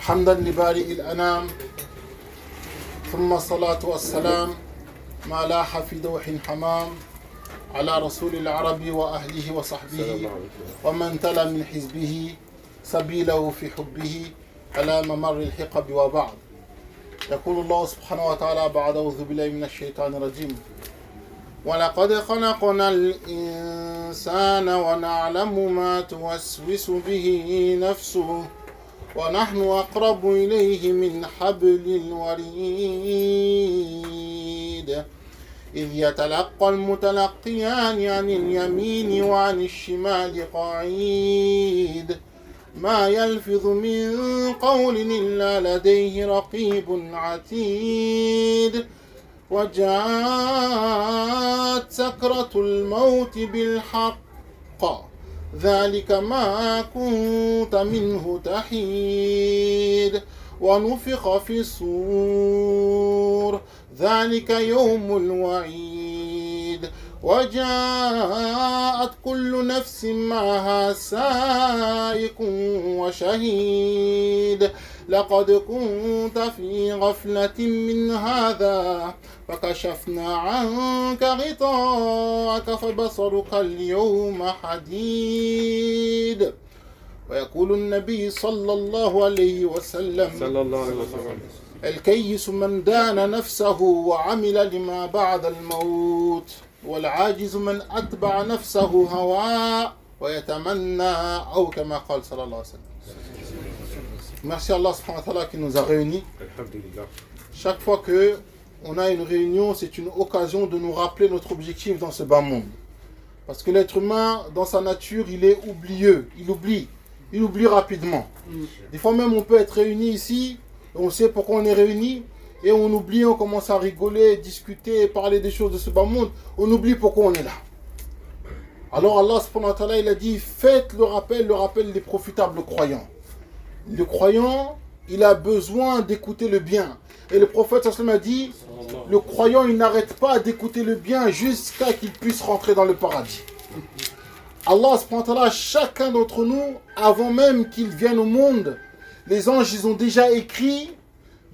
حمدا لبارئ الأنام ثم الصلاة والسلام ما لاح في دوح حمام على رسول العرب وأهله وصحبه ومن تلا من حزبه سبيله في حبه على ممر الحقب وبعد. يقول الله سبحانه وتعالى بعد أعوذ بالله من الشيطان الرجيم ولقد خلقنا الإنسان ونعلم ما توسوس به نفسه ونحن أقرب إليه من حبل الوريد إذ يتلقى المتلقيان عن اليمين وعن الشمال قعيد ما يلفظ من قول إلا لديه رقيب عتيد وجاءت سكرة الموت بالحق ذلك ما كنت منه تحيد ونفخ في الصور ذلك يوم الوعيد وجاءت كل نفس معها سائق وشهيد لقد كنت في غفلة من هذا فكشفنا عنك غطاءك فبصرك اليوم حديد. ويقول النبي صلى الله عليه وسلم الكيس من دان نفسه وعمل لما بعد الموت والعاجز من أتبع نفسه هواء ويتمنى أو كما قال صلى الله عليه وسلم. Merci à Allah subhanahu wa ta'ala qui nous a réunis. Chaque fois qu'on a une réunion, c'est une occasion de nous rappeler notre objectif dans ce bas monde. Parce que l'être humain, dans sa nature, il est oublieux. Il oublie rapidement. Des fois même, on peut être réunis ici, on sait pourquoi on est réunis, et on oublie, on commence à rigoler, discuter, parler des choses de ce bas monde. On oublie pourquoi on est là. Alors Allah subhanahu wa ta'ala, il a dit, faites le rappel des profitables croyants. Le croyant, il a besoin d'écouter le bien. Et le prophète sallallahu alayhi wa sallam a dit, le croyant, il n'arrête pas d'écouter le bien jusqu'à qu'il puisse rentrer dans le paradis. Allah subhanahu wa ta'ala, chacun d'entre nous, avant même qu'il vienne au monde, les anges, ils ont déjà écrit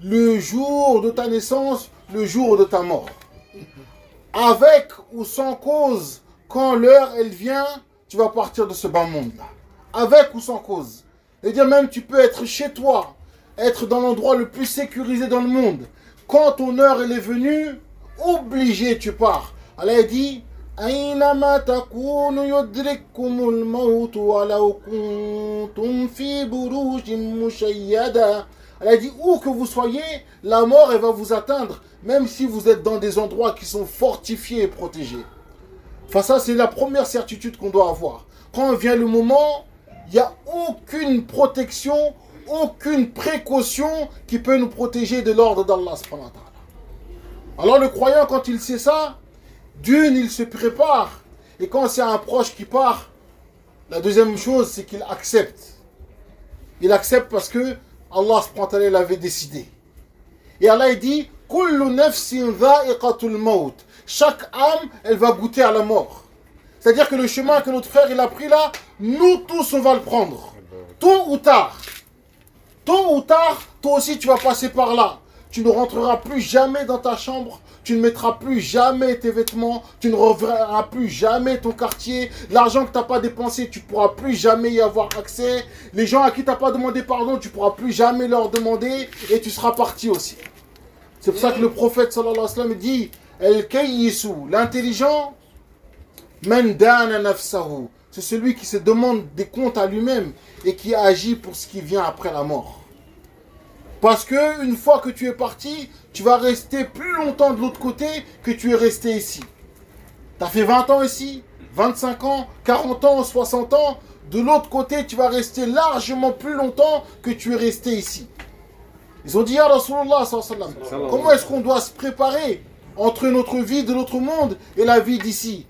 le jour de ta naissance, le jour de ta mort. Avec ou sans cause, quand l'heure, elle vient, tu vas partir de ce bas monde-là. Avec ou sans cause. C'est-à-dire même tu peux être chez toi, être dans l'endroit le plus sécurisé dans le monde. Quand ton heure elle est venue, obligé tu pars. Allah dit أينما تكونوا يدرككم الموت ولو كنتم في بروج مشيدة. Allah dit où que vous soyez, la mort elle va vous atteindre, même si vous êtes dans des endroits qui sont fortifiés et protégés. Enfin ça c'est la première certitude qu'on doit avoir. Quand vient le moment, il n'y a aucune protection, aucune précaution qui peut nous protéger de l'ordre d'Allah. Alors le croyant, quand il sait ça, d'une, il se prépare. Et quand c'est un proche qui part, la deuxième chose, c'est qu'il accepte. Il accepte parce que Allah l'avait décidé. Et Allah dit, Kullu nafsin dha'iqatul maut. Chaque âme, elle va goûter à la mort. C'est-à-dire que le chemin que notre frère il a pris là, nous tous on va le prendre. Tôt ou tard, toi aussi tu vas passer par là. Tu ne rentreras plus jamais dans ta chambre, tu ne mettras plus jamais tes vêtements, tu ne reverras plus jamais ton quartier. L'argent que tu n'as pas dépensé, tu ne pourras plus jamais y avoir accès. Les gens à qui tu n'as pas demandé pardon, tu ne pourras plus jamais leur demander et tu seras parti aussi. C'est pour ça que le prophète sallallahu alayhi wa sallam dit El-Kayyisu, l'intelligent, c'est celui qui se demande des comptes à lui-même et qui agit pour ce qui vient après la mort. Parce que une fois que tu es parti, tu vas rester plus longtemps de l'autre côté que tu es resté ici. Tu as fait 20 ans ici, 25 ans, 40 ans, 60 ans. De l'autre côté, tu vas rester largement plus longtemps que tu es resté ici. Ils ont dit, ya Rasulullah, comment est-ce qu'on doit se préparer entre notre vie de l'autre monde et la vie d'ici?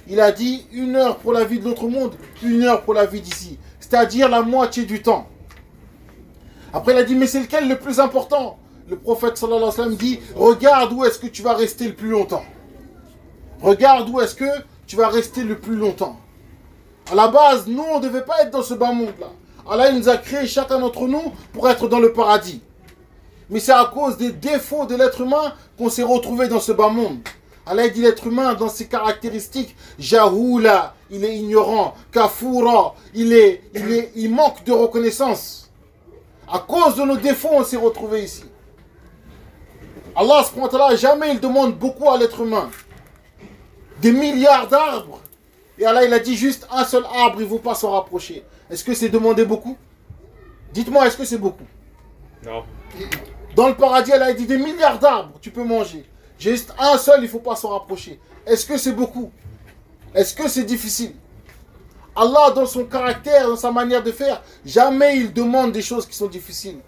Il a dit 1 heure pour la vie de l'autre monde, 1 heure pour la vie d'ici. C'est-à-dire la moitié du temps. Après, il a dit, mais c'est lequel le plus important? Le prophète sallallahu alayhi wa sallam dit, regarde où est-ce que tu vas rester le plus longtemps. Regarde où est-ce que tu vas rester le plus longtemps. À la base, nous, on ne devait pas être dans ce bas monde-là. Allah il nous a créé chacun d'entre nous pour être dans le paradis. Mais c'est à cause des défauts de l'être humain qu'on s'est retrouvé dans ce bas monde. Allah dit l'être humain dans ses caractéristiques, Jahoula, il est ignorant, Kafoura, il manque de reconnaissance. À cause de nos défauts, on s'est retrouvé ici. Allah, jamais il demande beaucoup à l'être humain. Des milliards d'arbres. Et Allah, il a dit juste un seul arbre, il ne faut pas s'en rapprocher. Est-ce que c'est demander beaucoup? Dites-moi, est-ce que c'est beaucoup? Non. Dans le paradis, Allah a dit des milliards d'arbres, tu peux manger. J'ai juste un seul, il ne faut pas s'en rapprocher. Est-ce que c'est beaucoup? Est-ce que c'est difficile? Allah, dans son caractère, dans sa manière de faire, jamais il demande des choses qui sont difficiles.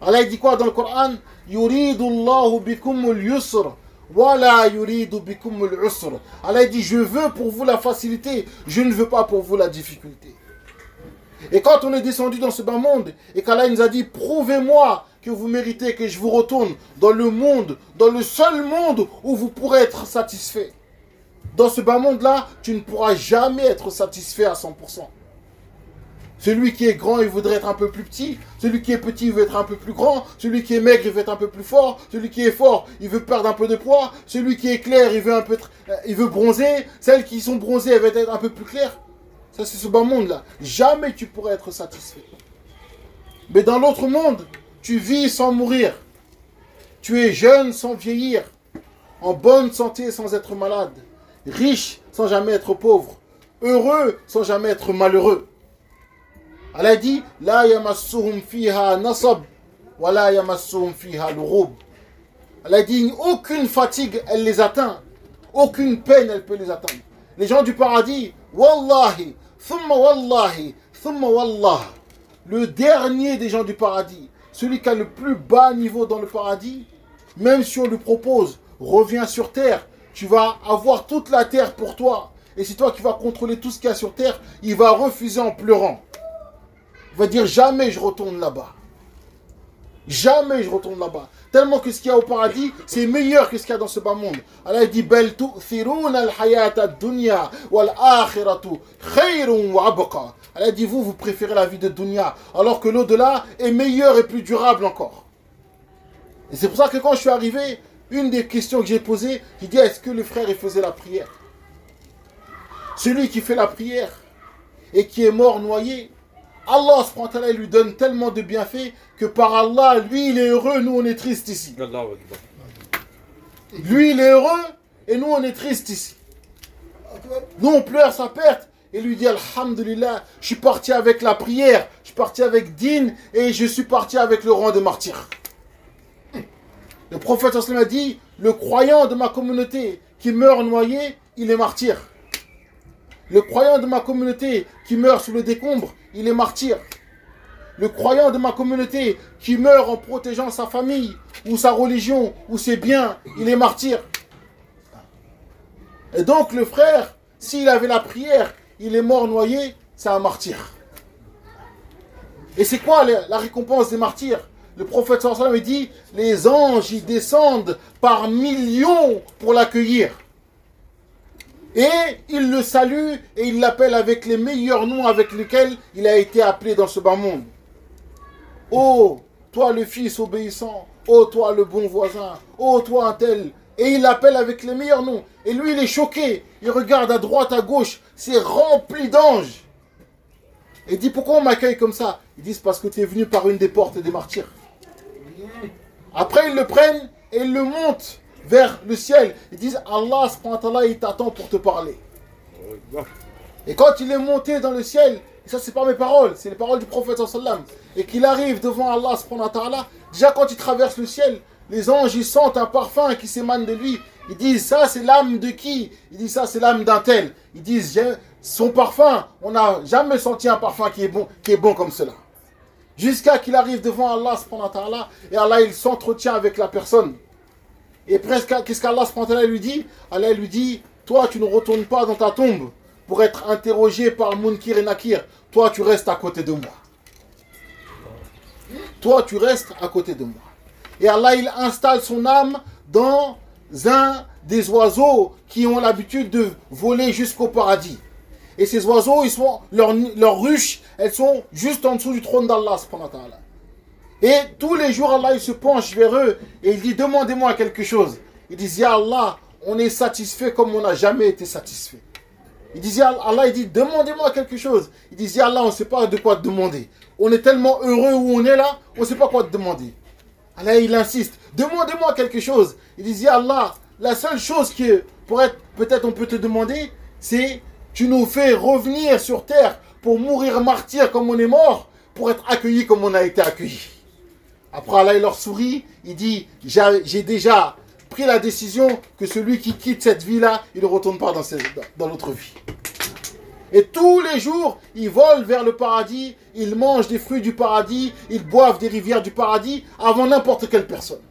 Allah il dit quoi dans le Coran? Yuridullahu bikumul yusr. Wala yuridu bikumul usr. Allah dit je veux pour vous la facilité, je ne veux pas pour vous la difficulté. Et quand on est descendu dans ce bas monde et qu'Allah nous a dit prouvez-moi que vous méritez que je vous retourne dans le monde, dans le seul monde où vous pourrez être satisfait. Dans ce bas monde là, tu ne pourras jamais être satisfait à 100%. Celui qui est grand, il voudrait être un peu plus petit. Celui qui est petit, il veut être un peu plus grand. Celui qui est maigre, il veut être un peu plus fort. Celui qui est fort, il veut perdre un peu de poids. Celui qui est clair, il veut bronzer. Celles qui sont bronzées, elles veulent être un peu plus claires. Ça, c'est ce bas monde-là. Jamais tu pourrais être satisfait. Mais dans l'autre monde, tu vis sans mourir. Tu es jeune sans vieillir. En bonne santé sans être malade. Riche sans jamais être pauvre. Heureux sans jamais être malheureux. Allah dit la yamassuhum fiha nasab wa la yamassuhum fiha lughub. Allah dit aucune fatigue elle les atteint, aucune peine elle peut les atteindre. Les gens du paradis, wallahi, thumma wallahi, thumma wallah. Le dernier des gens du paradis, celui qui a le plus bas niveau dans le paradis, même si on lui propose reviens sur terre, tu vas avoir toute la terre pour toi et c'est toi qui vas contrôler tout ce qu'il y a sur terre, il va refuser en pleurant. Il va dire jamais je retourne là-bas. Jamais je retourne là-bas. Tellement que ce qu'il y a au paradis, c'est meilleur que ce qu'il y a dans ce bas monde. Allah dit bel tu'thiruna al-hayata ad-dunya wal-akhiratu khayrun wa abqa. Allah dit vous préférez la vie de dunya alors que l'au-delà est meilleur et plus durable encore. Et c'est pour ça que quand je suis arrivé, une des questions que j'ai posées, j'ai dit est-ce que le frère il faisait la prière? Celui qui fait la prière et qui est mort noyé, Allah subhanahu wa ta'ala lui donne tellement de bienfaits que par Allah, lui il est heureux, nous on est triste ici. Lui il est heureux et nous on est triste ici. Nous on pleure sa perte et lui dit Alhamdulillah, je suis parti avec la prière, je suis parti avec din et je suis parti avec le rang de martyr. Le prophète sallallahu alayhi wa sallam a dit le croyant de ma communauté qui meurt noyé, il est martyr. Le croyant de ma communauté qui meurt sous le décombre, il est martyr. Le croyant de ma communauté qui meurt en protégeant sa famille, ou sa religion, ou ses biens, il est martyr. Et donc le frère, s'il avait la prière, il est mort noyé, c'est un martyr. Et c'est quoi la récompense des martyrs? Le prophète sallallahu alayhi wa sallam dit, les anges y descendent par millions pour l'accueillir. Et il le salue et il l'appelle avec les meilleurs noms avec lesquels il a été appelé dans ce bas monde. Oh, toi le fils obéissant. Oh, toi le bon voisin. Oh, toi un tel. Et il l'appelle avec les meilleurs noms. Et lui, il est choqué. Il regarde à droite, à gauche. C'est rempli d'anges. Et il dit, pourquoi on m'accueille comme ça? Ils disent, parce que tu es venu par une des portes des martyrs. Après, ils le prennent et ils le montent vers le ciel. Ils disent Allah subhanahu wa ta'ala il t'attend pour te parler. Et quand il est monté dans le ciel, et ça c'est pas mes paroles, c'est les paroles du prophète sallallahu alayhi wa sallam, et qu'il arrive devant Allah subhanahu wa ta'ala, déjà quand il traverse le ciel, les anges ils sentent un parfum qui s'émane de lui. Ils disent ça c'est l'âme de qui? Ils disent ça c'est l'âme d'un tel. Ils disent son parfum, on n'a jamais senti un parfum qui est bon comme cela. Jusqu'à qu'il arrive devant Allah subhanahu wa ta'ala, et Allah il s'entretient avec la personne. Et presque, qu'est-ce qu'Allah lui dit? Allah lui dit, toi tu ne retournes pas dans ta tombe pour être interrogé par Munkir et Nakir. Toi tu restes à côté de moi. Toi tu restes à côté de moi. Et Allah il installe son âme dans un des oiseaux qui ont l'habitude de voler jusqu'au paradis. Et ces oiseaux, leurs ruches, elles sont juste en dessous du trône d'Allah. Et tous les jours, Allah il se penche vers eux et il dit, demandez-moi quelque chose. Ils disent, Ya Allah, on est satisfait comme on n'a jamais été satisfait. Il dit, Allah il dit, demandez-moi quelque chose. Ils disent, Ya Allah, on ne sait pas de quoi te demander. On est tellement heureux où on est là, on ne sait pas quoi te demander. Allah il insiste, demandez-moi quelque chose. Il dit, Ya Allah, la seule chose que peut-être on peut te demander, c'est tu nous fais revenir sur terre pour mourir martyr comme on est mort, pour être accueillis comme on a été accueillis. Après Allah il leur sourit, il dit, j'ai déjà pris la décision que celui qui quitte cette vie-là, il ne retourne pas dans l'autre vie. Et tous les jours, ils volent vers le paradis, ils mangent des fruits du paradis, ils boivent des rivières du paradis avant n'importe quelle personne.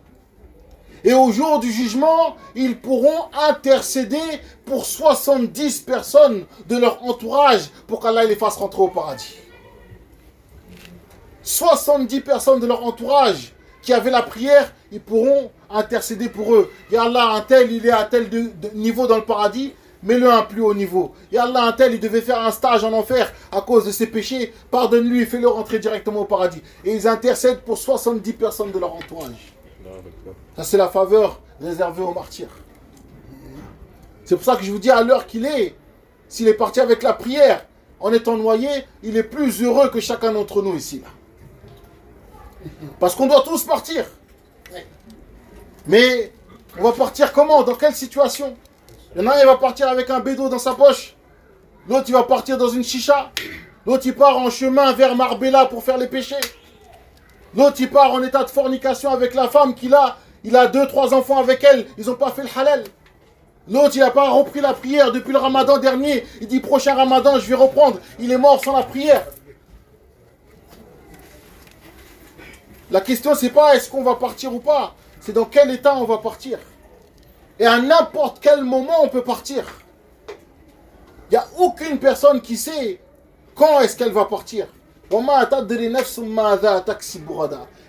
Et au jour du jugement, ils pourront intercéder pour 70 personnes de leur entourage pour qu'Allah les fasse rentrer au paradis. 70 personnes de leur entourage qui avaient la prière, ils pourront intercéder pour eux. Ya Allah, un tel, il est à tel niveau dans le paradis, mets-le à un plus haut niveau. Ya Allah, un tel, il devait faire un stage en enfer à cause de ses péchés, pardonne-lui, fais-le rentrer directement au paradis. Et ils intercèdent pour 70 personnes de leur entourage. Ça, c'est la faveur réservée aux martyrs. C'est pour ça que je vous dis, à l'heure qu'il est, s'il est parti avec la prière, en étant noyé, il est plus heureux que chacun d'entre nous ici. Là. Parce qu'on doit tous partir. Mais on va partir comment? Dans quelle situation? Il y en a un, il va partir avec un bédo dans sa poche. L'autre, il va partir dans une chicha. L'autre, il part en chemin vers Marbella pour faire les péchés. L'autre, il part en état de fornication avec la femme qu'il a. Il a 2-3 enfants avec elle. Ils n'ont pas fait le halal. L'autre, il n'a pas repris la prière depuis le ramadan dernier. Il dit, prochain ramadan, je vais reprendre. Il est mort sans la prière. La question, c'est pas est-ce qu'on va partir ou pas. C'est dans quel état on va partir. Et à n'importe quel moment, on peut partir. Il n'y a aucune personne qui sait quand est-ce qu'elle va partir.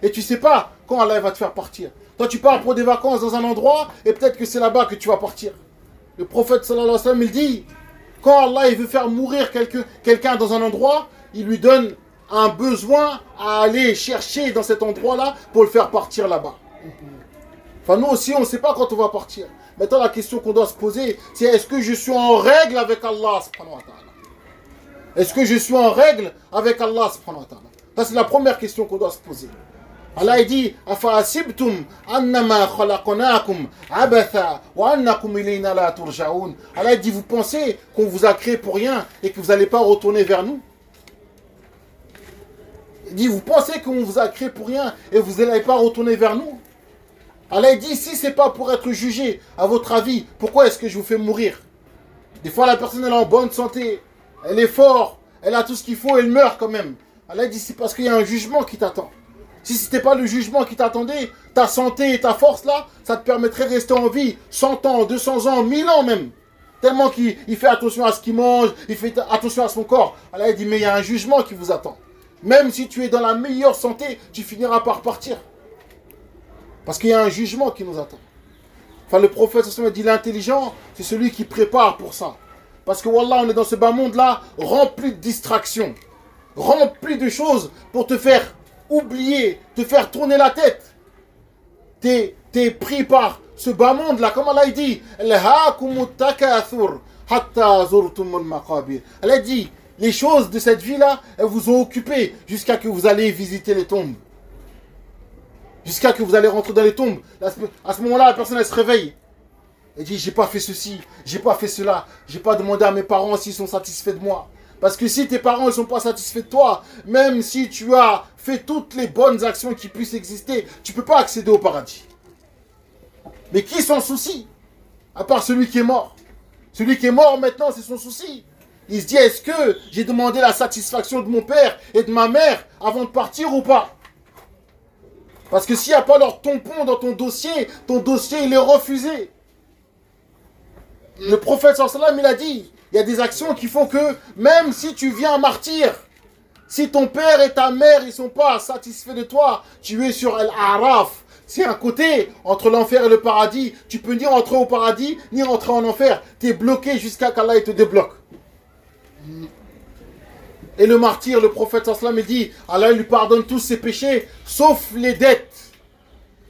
Et tu ne sais pas quand Allah va te faire partir. Toi, tu pars pour des vacances dans un endroit et peut-être que c'est là-bas que tu vas partir. Le prophète sallallahu alayhi wa sallam, il dit, quand Allah il veut faire mourir quelqu'un dans un endroit, il lui donne un besoin à aller chercher dans cet endroit-là pour le faire partir là-bas. Enfin, nous aussi, on ne sait pas quand on va partir. Maintenant, la question qu'on doit se poser, c'est est-ce que je suis en règle avec Allah subhanahu wa ta'ala? Est-ce que je suis en règle avec Allah subhanahu wa ta'ala? Ça, c'est la première question qu'on doit se poser. Allah dit Afa'asibtum annama khalaqnakum abatha wa annakum ilayna la turja'un. Allah dit, vous pensez qu'on vous a créé pour rien et que vous n'allez pas retourner vers nous? Il dit, vous pensez qu'on vous a créé pour rien et vous n'allez pas retourner vers nous? Allah dit, si ce n'est pas pour être jugé, à votre avis, pourquoi est-ce que je vous fais mourir? Des fois, la personne elle est en bonne santé, elle est forte, elle a tout ce qu'il faut, elle meurt quand même. Allah dit, c'est parce qu'il y a un jugement qui t'attend. Si ce n'était pas le jugement qui t'attendait, ta santé et ta force là, ça te permettrait de rester en vie 100 ans, 200 ans, 1000 ans même. Tellement qu'il fait attention à ce qu'il mange, il fait attention à son corps. Allah dit, mais il y a un jugement qui vous attend. Même si tu es dans la meilleure santé, tu finiras par partir. Parce qu'il y a un jugement qui nous attend. Enfin, le prophète dit, l'intelligent, c'est celui qui prépare pour ça. Parce que, wallah, on est dans ce bas monde-là, rempli de distractions, rempli de choses pour te faire oublier, te faire tourner la tête. T'es pris par ce bas monde-là, comme Allah dit, Allah dit, les choses de cette vie-là, elles vous ont occupé jusqu'à que vous allez visiter les tombes. Jusqu'à que vous allez rentrer dans les tombes. À ce moment-là, la personne, elle se réveille. Elle dit, j'ai pas fait ceci, j'ai pas fait cela. J'ai pas demandé à mes parents s'ils sont satisfaits de moi. Parce que si tes parents ne sont pas satisfaits de toi, même si tu as fait toutes les bonnes actions qui puissent exister, tu ne peux pas accéder au paradis. Mais qui s'en soucie? À part celui qui est mort. Celui qui est mort maintenant, c'est son souci. Il se dit, est-ce que j'ai demandé la satisfaction de mon père et de ma mère avant de partir ou pas? Parce que s'il n'y a pas leur tampon dans ton dossier il est refusé. Le prophète sallallahu alayhi wa sallam, il a dit, il y a des actions qui font que même si tu viens martyr, si ton père et ta mère ils ne sont pas satisfaits de toi, tu es sur Al-A'raf. C'est un côté entre l'enfer et le paradis. Tu peux ni rentrer au paradis, ni rentrer en enfer. Tu es bloqué jusqu'à qu'Allah te débloque. Et le martyr, le prophète sallam, il dit, Allah lui pardonne tous ses péchés, sauf les dettes.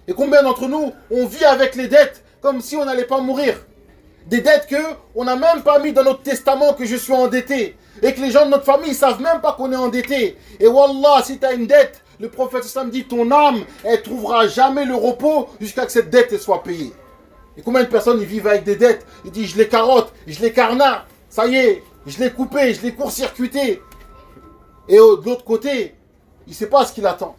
Et combien d'entre nous, on vit avec les dettes comme si on n'allait pas mourir? Des dettes qu'on n'a même pas mis dans notre testament que je suis endetté. Et que les gens de notre famille ne savent même pas qu'on est endetté. Et wallah, si tu as une dette, le prophète sallam dit, ton âme, elle ne trouvera jamais le repos jusqu'à ce que cette dette soit payée. Et combien de personnes ils vivent avec des dettes? Ils disent, je les carotte, je les carnat, ça y est, je l'ai coupé, je l'ai court-circuité. Et de l'autre côté, il ne sait pas ce qu'il attend.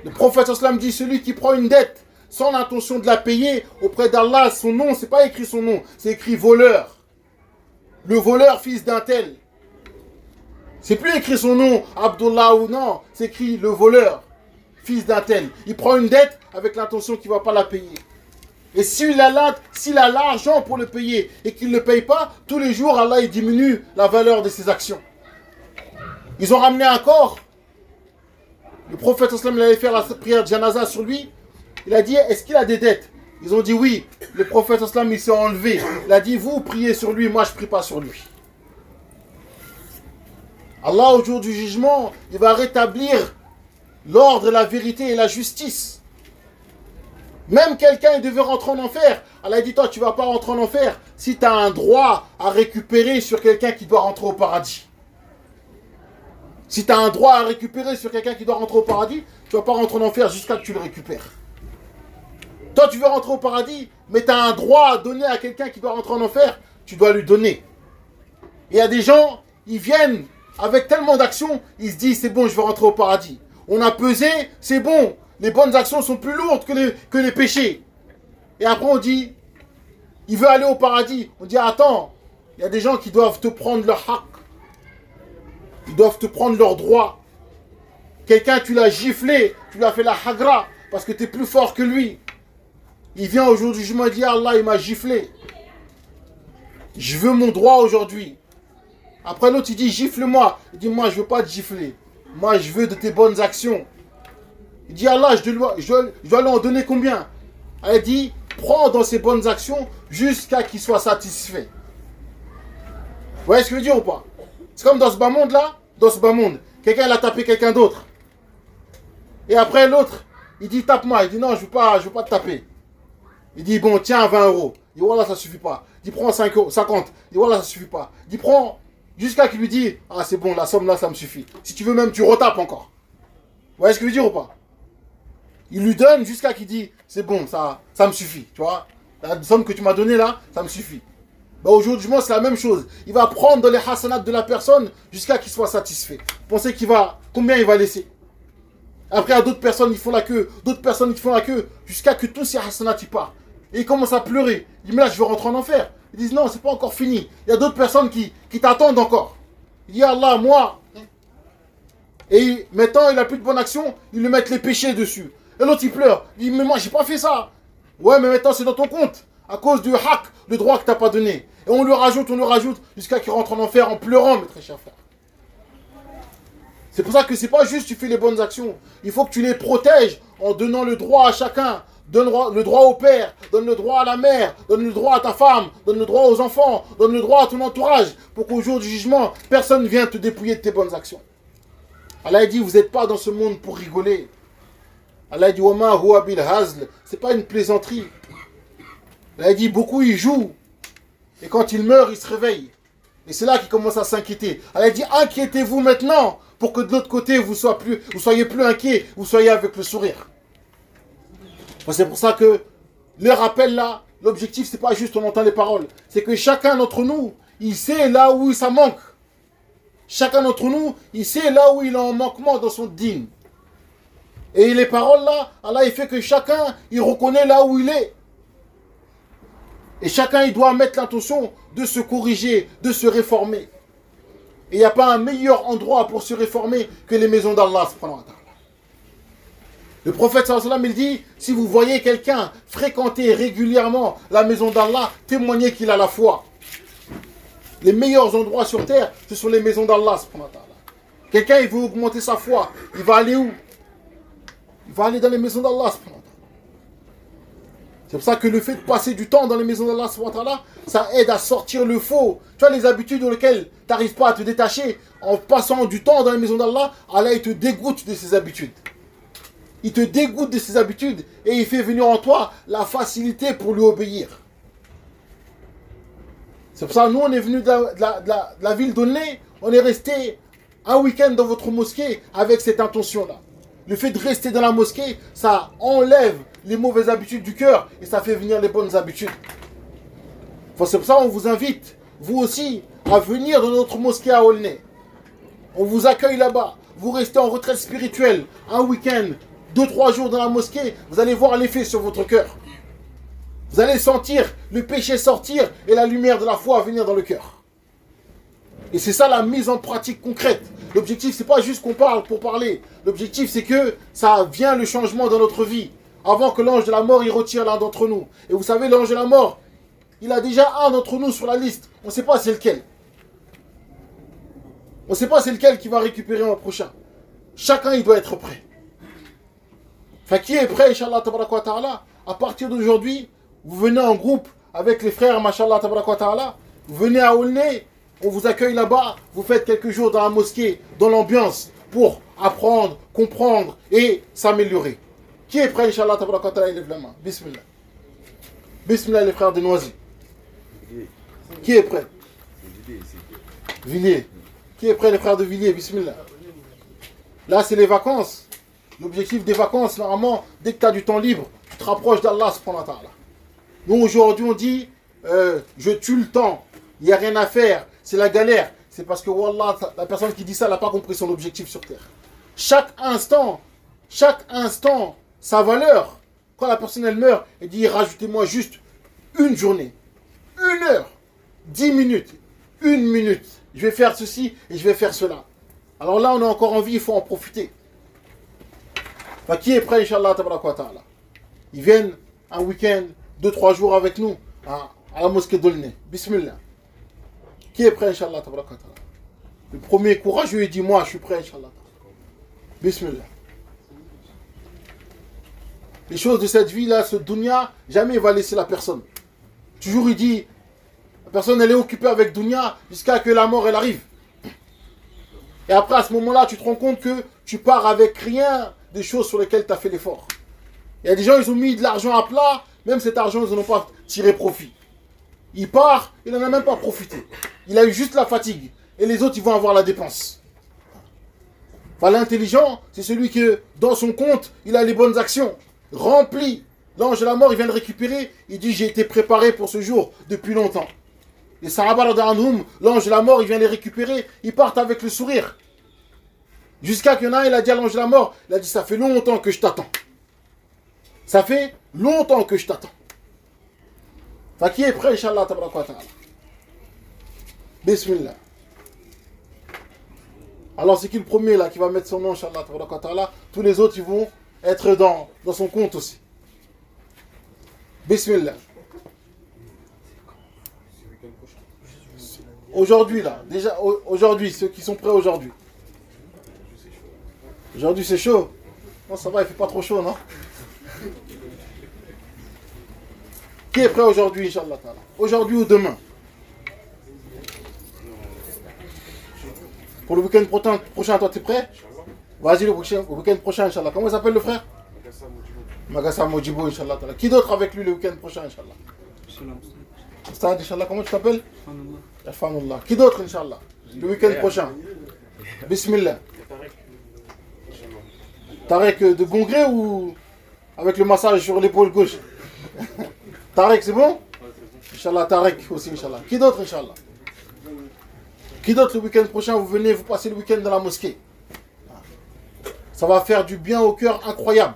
Le prophète sallam dit, celui qui prend une dette sans l'intention de la payer auprès d'Allah, son nom, c'est pas écrit son nom, c'est écrit voleur. Le voleur fils d'un tel. C'est plus écrit son nom, Abdullah ou non, c'est écrit le voleur fils d'un tel. Il prend une dette avec l'intention qu'il ne va pas la payer. Et s'il a l'argent pour le payer et qu'il ne le paye pas, tous les jours, Allah il diminue la valeur de ses actions. Ils ont ramené un corps. Le prophète sallam allait faire la prière de janaza sur lui. Il a dit, est-ce qu'il a des dettes? Ils ont dit oui. Le prophète sallam il s'est enlevé. Il a dit, vous priez sur lui, moi je ne prie pas sur lui. Allah au jour du jugement, il va rétablir l'ordre, la vérité et la justice. Même quelqu'un il devait rentrer en enfer. Allah dit, toi tu ne vas pas rentrer en enfer si tu as un droit à récupérer sur quelqu'un qui doit rentrer au paradis. Si tu as un droit à récupérer sur quelqu'un qui doit rentrer au paradis, tu ne vas pas rentrer en enfer jusqu'à ce que tu le récupères. Toi, tu veux rentrer au paradis, mais tu as un droit à donner à quelqu'un qui doit rentrer en enfer, tu dois lui donner. Et il y a des gens, ils viennent avec tellement d'actions, ils se disent, c'est bon, je vais rentrer au paradis. On a pesé, c'est bon, les bonnes actions sont plus lourdes que les péchés. Et après, on dit, il veut aller au paradis. On dit, attends, il y a des gens qui doivent te prendre leur haq. Ils doivent te prendre leurs droits. Quelqu'un, tu l'as giflé, tu lui as fait la hagra, parce que tu es plus fort que lui. Il vient au jour du jugement et dit, Allah, il m'a giflé. Je veux mon droit aujourd'hui. Après l'autre, il dit, gifle-moi. Il dit, moi, je ne veux pas te gifler. Moi, je veux de tes bonnes actions. Il dit, Allah, je dois lui en donner combien? Elle dit, prends dans ses bonnes actions jusqu'à qu'il soit satisfait. Vous voyez ce que je veux dire ou pas? C'est comme dans ce bas monde là, dans ce bas monde, quelqu'un il a tapé quelqu'un d'autre. Et après l'autre, il dit tape-moi. Il dit non, je veux pas te taper. Il dit bon, tiens 20 euros. Il dit voilà, ça suffit pas. Il dit prends 5 euros, 50. Il dit voilà, ça suffit pas. Il dit prends jusqu'à qu'il lui dit ah c'est bon, la somme là, ça me suffit. Si tu veux même, tu retapes encore. Vous voyez ce que je veux dire ou pas? Il lui donne jusqu'à qu'il dit c'est bon, ça me suffit. Tu vois, la somme que tu m'as donnée là, ça me suffit. Ben aujourd'hui, c'est la même chose. Il va prendre dans les hasanats de la personne jusqu'à qu'il soit satisfait. Pensez combien il va laisser? Après, il y a d'autres personnes qui font la queue, d'autres personnes qui font la queue, jusqu'à que tous ces hasanats y partent. Et ils commencent à pleurer. Il dit, mais là, je veux rentrer en enfer. Ils disent, non, c'est pas encore fini. Il y a d'autres personnes qui t'attendent encore. Il dit, Allah, moi. Et maintenant, il n'a plus de bonne action, ils lui mettent les péchés dessus. Et l'autre, il pleure. Il dit, mais moi, j'ai pas fait ça. Ouais, mais maintenant, c'est dans ton compte. À cause du haq, le droit que tu n'as pas donné. Et on lui rajoute, jusqu'à qu'il rentre en enfer en pleurant, mes très chers frères. C'est pour ça que c'est pas juste tu fais les bonnes actions. Il faut que tu les protèges en donnant le droit à chacun. Donne le droit au père, donne le droit à la mère, donne le droit à ta femme, donne le droit aux enfants, donne le droit à ton entourage. Pour qu'au jour du jugement, personne ne vienne te dépouiller de tes bonnes actions. Allah dit, vous n'êtes pas dans ce monde pour rigoler. Allah dit, Wama huwa bil hazl. C'est pas une plaisanterie. Il a dit, beaucoup ils jouent. Et quand ils meurent, ils se réveillent. Et c'est là qu'ils commencent à s'inquiéter. Elle a dit, inquiétez-vous maintenant pour que de l'autre côté, vous soyez plus inquiets, vous soyez avec le sourire. C'est pour ça que le rappel là, l'objectif, c'est pas juste on entend les paroles. C'est que chacun d'entre nous, il sait là où ça manque. Chacun d'entre nous, il sait là où il est en manquement dans son dîme. Et les paroles là, Allah, il fait que chacun, il reconnaît là où il est. Et chacun, il doit mettre l'intention de se corriger, de se réformer. Et il n'y a pas un meilleur endroit pour se réformer que les maisons d'Allah. Le prophète sallallahu alayhi wa sallam, il dit, si vous voyez quelqu'un fréquenter régulièrement la maison d'Allah, témoignez qu'il a la foi. Les meilleurs endroits sur terre, ce sont les maisons d'Allah. Quelqu'un, il veut augmenter sa foi. Il va aller où? Il va aller dans les maisons d'Allah. C'est pour ça que le fait de passer du temps dans les maisons d'Allah, ça aide à sortir le faux. Tu vois, les habitudes dans lesquelles tu n'arrives pas à te détacher, en passant du temps dans les maisons d'Allah, Allah il te dégoûte de ces habitudes. Il te dégoûte de ses habitudes et il fait venir en toi la facilité pour lui obéir. C'est pour ça que nous, on est venus de la ville d'Aulnay, on est resté un week-end dans votre mosquée avec cette intention-là. Le fait de rester dans la mosquée, ça enlève les mauvaises habitudes du cœur et ça fait venir les bonnes habitudes. Enfin, c'est pour ça qu'on vous invite, vous aussi, à venir dans notre mosquée à Aulnay. On vous accueille là-bas. Vous restez en retraite spirituelle, un week-end, 2-3 jours dans la mosquée, vous allez voir l'effet sur votre cœur. Vous allez sentir le péché sortir et la lumière de la foi venir dans le cœur. Et c'est ça la mise en pratique concrète. L'objectif, c'est pas juste qu'on parle pour parler. L'objectif, c'est que ça vient le changement dans notre vie. Avant que l'ange de la mort, il retire l'un d'entre nous. Et vous savez, l'ange de la mort, il a déjà un d'entre nous sur la liste. On ne sait pas c'est lequel. On ne sait pas c'est lequel qui va récupérer en prochain. Chacun, il doit être prêt. Enfin, qui est prêt, Inch'Allah, tabaraka wa ta'ala, à partir d'aujourd'hui, vous venez en groupe avec les frères, Mashallah, tabaraka wa ta'ala, vous venez à Aulnay, on vous accueille là-bas, vous faites quelques jours dans la mosquée, dans l'ambiance, pour apprendre, comprendre et s'améliorer. Qui est prêt, Inch'Allah, tabaraka wa ta'ala, il lève la main. Bismillah. Bismillah, les frères de Noisy. Qui est prêt? Villiers. Qui est prêt, les frères de Villiers? Bismillah. Là, c'est les vacances. L'objectif des vacances, normalement, dès que tu as du temps libre, tu te rapproches d'Allah, subhanahu wa ta'ala. Nous, aujourd'hui, on dit, je tue le temps, il n'y a rien à faire, c'est la galère. C'est parce que, wallah, la personne qui dit ça n'a pas compris son objectif sur terre. Chaque instant, sa valeur. Quand la personne, elle meurt, elle dit, rajoutez-moi juste une journée, 1 heure, 10 minutes, 1 minute. Je vais faire ceci et je vais faire cela. Alors là, on est encore en vie, il faut en profiter. Enfin, qui est prêt, Inch'Allah, tabaraka wa ta'ala? Ils viennent un week-end, 2-3 jours avec nous à la mosquée d'Aulnay. Bismillah. Qui est prêt, Inch'Allah, tabaraka wa ta'ala? Le premier courageux, il dit, moi, je suis prêt, Inch'Allah. Bismillah. Les choses de cette vie-là, ce dunya, jamais il va laisser la personne. Toujours, il dit, la personne, elle est occupée avec dunya jusqu'à que la mort, elle arrive. Et après, à ce moment-là, tu te rends compte que tu pars avec rien des choses sur lesquelles tu as fait l'effort. Il y a des gens, ils ont mis de l'argent à plat, même cet argent, ils n'en ont pas tiré profit. Il part, il n'en a même pas profité. Il a eu juste la fatigue. Et les autres, ils vont avoir la dépense. Enfin, l'intelligent, c'est celui qui, dans son compte, il a les bonnes actions. Rempli. L'ange de la mort, il vient de récupérer. Il dit, j'ai été préparé pour ce jour depuis longtemps. Les Sahaba, l'ange de la mort, il vient les récupérer. Ils partent avec le sourire. Jusqu'à qu'il y en a un, il a dit à l'ange de la mort, il a dit, ça fait longtemps que je t'attends. Ça fait longtemps que je t'attends. Enfin, qui est prêt, Inch'Allah, tabaraka wa ta'ala? Bismillah. Alors, c'est qui le premier là qui va mettre son nom, Inch'Allah, tabaraka wa ta'ala? Tous les autres, ils vont être dans son compte aussi. Bismillah. Aujourd'hui, là, déjà, aujourd'hui, ceux qui sont prêts aujourd'hui. Aujourd'hui, c'est chaud. Non, ça va, il fait pas trop chaud, non? Qui est prêt aujourd'hui, Inch'Allah? Aujourd'hui ou demain? Pour le week-end prochain, toi, tu es prêt? Vas-y, le week-end prochain, Inch'Allah. Comment il s'appelle le frère? Magassa Mojibo, Inch'Allah. Qui d'autre avec lui le week-end prochain, Inch'Allah? Stade, Inch'Allah. Comment tu t'appelles? Irfanullah. Qui d'autre, Inch'Allah? Le week-end prochain. Bismillah. Tarek de Gongré ou avec le massage sur l'épaule gauche? Tarek, c'est bon? Inch'Allah, Tarek aussi, Inch'Allah. Qui d'autre, Inch'Allah? Qui d'autre le week-end prochain, vous venez, vous passez le week-end dans la mosquée? Ça va faire du bien au cœur incroyable.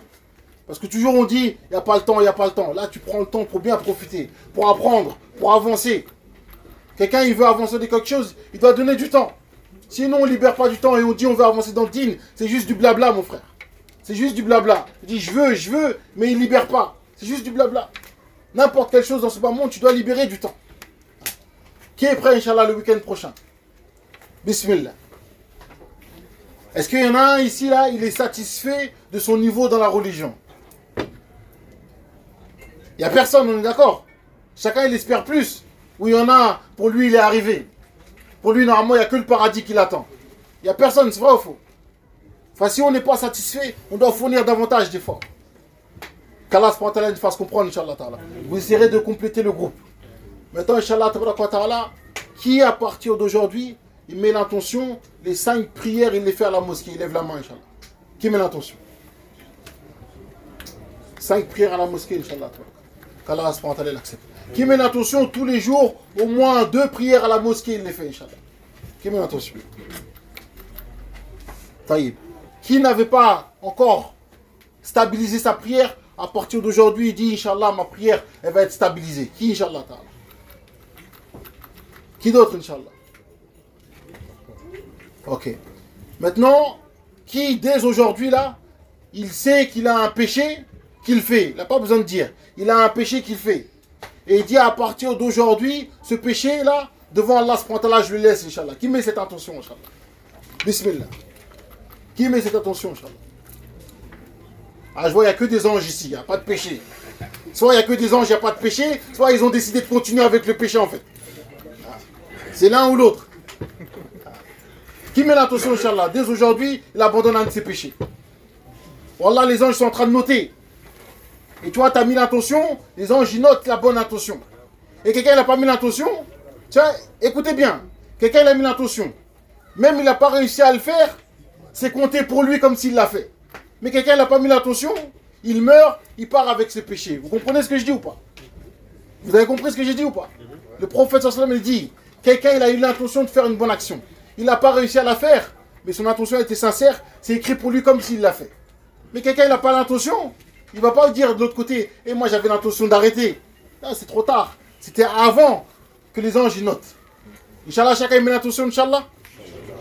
Parce que toujours on dit, il n'y a pas le temps, il n'y a pas le temps. Là, tu prends le temps pour bien profiter, pour apprendre, pour avancer. Quelqu'un, il veut avancer de quelque chose, il doit donner du temps. Sinon, on ne libère pas du temps et on dit on veut avancer dans le dîn. C'est juste du blabla, mon frère. C'est juste du blabla. Il dit je veux, mais il ne libère pas. C'est juste du blabla. N'importe quelle chose dans ce bas monde, tu dois libérer du temps. Qui est prêt, Inch'Allah, le week-end prochain? Bismillah. Est-ce qu'il y en a un ici, là, il est satisfait de son niveau dans la religion? Il n'y a personne, on est d'accord. Chacun, il espère plus. Ou il y en a, pour lui, il est arrivé. Pour lui, normalement, il n'y a que le paradis qui l'attend. Il n'y a personne, c'est vrai ou faux? Enfin, si on n'est pas satisfait, on doit fournir davantage d'efforts. Qu'Allah nous fasse comprendre, Inch'Allah Ta'ala. Vous essayerez de compléter le groupe. Maintenant, Inch'Allah Ta'ala, qui à partir d'aujourd'hui, il met l'intention, les 5 prières, il les fait à la mosquée, il lève la main, Inch'Allah. Qui met l'intention? 5 prières à la mosquée, Inch'Allah. Qu'Allah l'accepte. Qui met l'intention tous les jours, au moins 2 prières à la mosquée, il les fait, Inch'Allah. Qui met l'intention? Taïb. Qui n'avait pas encore stabilisé sa prière, à partir d'aujourd'hui, il dit, Inch'Allah, ma prière, elle va être stabilisée. Qui, Inch'Allah? Qui d'autre, Inch'Allah? Ok. Maintenant, qui, dès aujourd'hui, là, il sait qu'il a un péché qu'il fait. Il n'a pas besoin de dire. Il a un péché qu'il fait. Et il dit, à partir d'aujourd'hui, ce péché-là, devant Allah, je le laisse, Inch'Allah. Qui met cette intention, Inch'Allah? Bismillah. Qui met cette intention, Inch'Allah? Ah, je vois, il n'y a que des anges ici, il n'y a pas de péché. Soit il n'y a que des anges, il n'y a pas de péché, soit ils ont décidé de continuer avec le péché, en fait. C'est l'un ou l'autre. Qui met l'intention, Inch'Allah? Dès aujourd'hui, il abandonne un de ses péchés. Wallah, les anges sont en train de noter. Et toi, tu as mis l'intention, les anges, ils notent la bonne intention. Et quelqu'un, il n'a pas mis l'intention. Tiens, écoutez bien. Quelqu'un, il a mis l'intention. Même il n'a pas réussi à le faire, c'est compté pour lui comme s'il l'a fait. Mais quelqu'un, il n'a pas mis l'intention, il meurt, il part avec ses péchés. Vous comprenez ce que je dis ou pas? Vous avez compris ce que j'ai dit ou pas? Le prophète sallallahu alayhi wa sallam, il dit, quelqu'un, il a eu l'intention de faire une bonne action. Il n'a pas réussi à la faire, mais son intention était sincère, c'est écrit pour lui comme s'il l'a fait. Mais quelqu'un, il n'a pas l'intention, il ne va pas dire de l'autre côté, et moi j'avais l'intention d'arrêter. Là, c'est trop tard. C'était avant que les anges y notent. Inch'Allah, chacun met l'intention, Inch'Allah.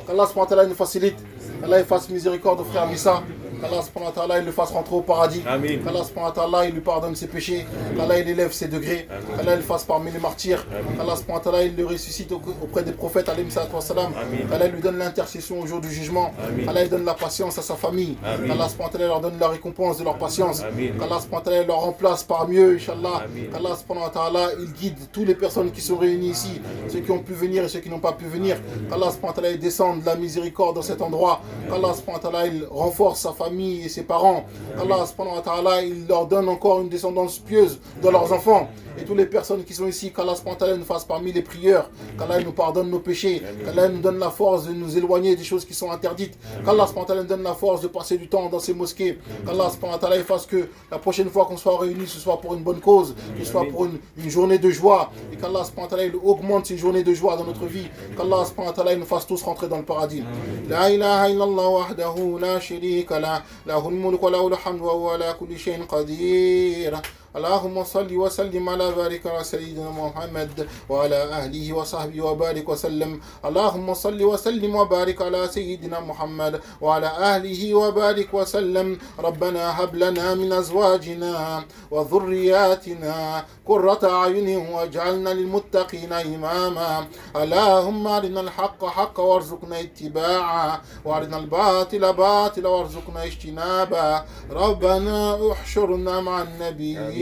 Qu'Allah subhanahu wa ta'ala nous facilite. Qu'Allah fasse miséricorde au frère Missa. Qu'Allah subhanahu wa ta'ala il le fasse rentrer au paradis. Qu'Allah subhanahu wa ta'ala il lui pardonne ses péchés. Qu'Allah il élève ses degrés. Qu'Allah il le fasse parmi les martyrs. Qu'Allah subhanahu wa ta'ala il le ressuscite auprès des prophètes. Qu'Allah lui donne l'intercession au jour du jugement. Qu'Allah il donne la patience à sa famille. Qu'Allah subhanahu wa ta'ala leur donne la récompense de leur patience. Qu'Allah subhanahu wa ta'ala leur remplace par mieux, Inch'Allah. Qu'Allah subhanahu wa ta'ala il guide toutes les personnes qui sont réunies ici. Ceux qui ont pu venir et ceux qui n'ont pas pu venir. Qu'Allah subhanahu wa ta'ala il descende de la miséricorde dans cet endroit. Qu'Allah subhanahu wa ta'ala il renforce sa famille et ses parents. Qu'Allah subhanahu wa ta'ala il leur donne encore une descendance pieuse dans leurs enfants. Et toutes les personnes qui sont ici, qu'Allah subhanahu wa ta'ala nous fasse parmi les prieurs. Qu'Allah nous pardonne nos péchés. Qu'Allah nous donne la force de nous éloigner des choses qui sont interdites. Qu'Allah subhanahu wa ta'ala nous donne la force de passer du temps dans ces mosquées. Qu'Allah subhanahu wa ta'ala il fasse que la prochaine fois qu'on soit réunis, ce soit pour une bonne cause, que ce soit pour une journée de joie. Et qu'Allah subhanahu wa ta'ala il augmente ces journées de joie dans notre vie. Qu'Allah subhanahu wa ta'ala il nous fasse tous rentrer dans le paradis. La ilaha illallah wahdahu la sharika la lahul mulku wa lahul hamdu wa huwa ala kulli shay'in qadir. اللهم صل وسلم على بارك على سيدنا محمد وعلى أهله وصحبه وبارك وسلم اللهم صل وسلم وبارك على سيدنا محمد وعلى أهله وبارك وسلم ربنا هب لنا من أزواجنا وذرياتنا قرة أعين واجعلنا للمتقين إماما اللهم أرنا الحق حقا وارزقنا اتباعه وأرنا الباطل باطلا وارزقنا اجتنابه ربنا احشرنا مع النبيين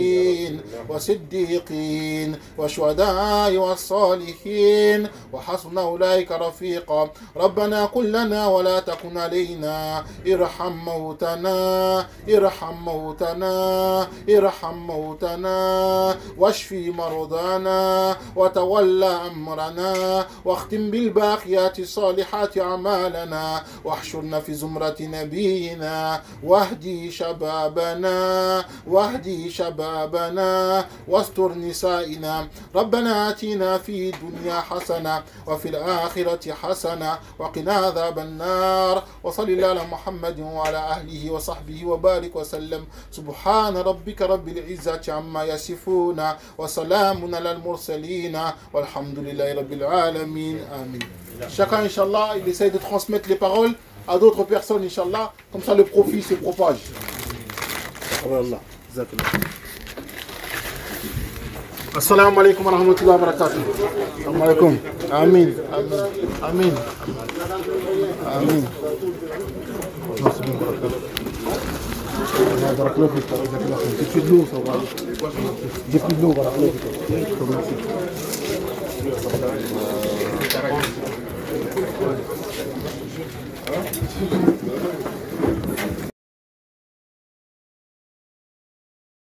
وصديقين وشهداء والصالحين وحسن أولئك رفيقا ربنا كن لنا ولا تكن علينا ارحم موتنا ارحم موتنا ارحم موتنا واشفي مرضانا وتولى أمرنا واختم بالباقيات الصالحات أعمالنا واحشرنا في زمرة نبينا واهدي شبابنا واهدي شبابنا واستر نسائنا ربنا آتنا في الدنيا حسنة وفي الآخرة حسنة وقنا عذاب النار وصلى الله على محمد وعلى أهله وصحبه وبارك وسلم سبحان ربك رب العزة عما يصفون وسلام على المرسلين والحمد لله رب العالمين آمين. Chacun, Inch'Allah, il essaye de transmettre les paroles à d'autres personnes, Inch'Allah, comme ça le profit se propage. Allah. السلام عليكم ورحمة الله وبركاته. السلام عليكم. آمين آمين آمين آمين. بارك الله فيك. جبت له صباح. جبت له بارك الله فيك.